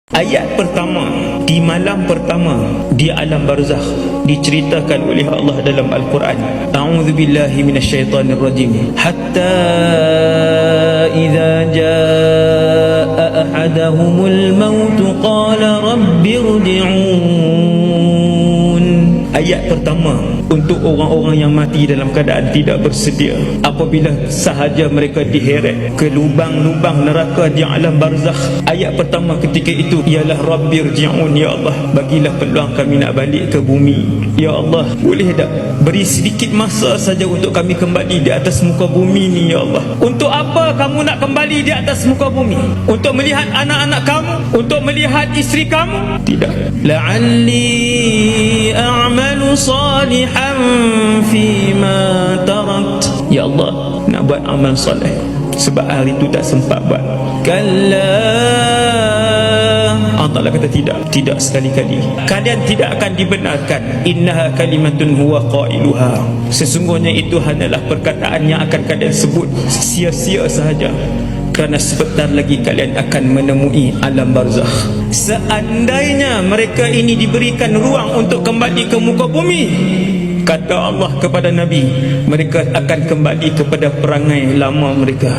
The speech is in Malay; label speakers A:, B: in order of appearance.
A: Ayat pertama di malam pertama di alam barzakh diceritakan oleh Allah dalam Al-Quran. A'udzubillahi minasyaitonirrajim. Hatta idza jaa ahadahumul maut qala rabbirji'un. Ayat pertama untuk orang-orang yang mati dalam keadaan tidak bersedia, apabila sahaja mereka diheret ke lubang-lubang neraka di alam barzakh. Ayat pertama ketika itu ialah rabbirji'un, ya Allah, bagilah peluang kami nak balik ke bumi. Ya Allah, boleh tak beri sedikit masa saja untuk kami kembali di atas muka bumi ni, ya Allah. Untuk apa kamu nak kembali di atas muka bumi? Untuk melihat anak-anak kamu? Untuk melihat isteri kamu? Tidak. La'alli a'malu salihan fima tarakt. Ya Allah, nak buat amal soleh sebab hari itu tak sempat buat. Kalla, Allah Ta'ala kata tidak sekali-kali. Kalian tidak akan dibenarkan. Innaha kalimatun huwa qailuha. Sesungguhnya itu hanyalah perkataan yang akan kalian sebut sia-sia sahaja, kerana sebentar lagi kalian akan menemui alam barzakh. Seandainya mereka ini diberikan ruang untuk kembali ke muka bumi, kata Allah kepada Nabi, mereka akan kembali kepada perangai lama mereka.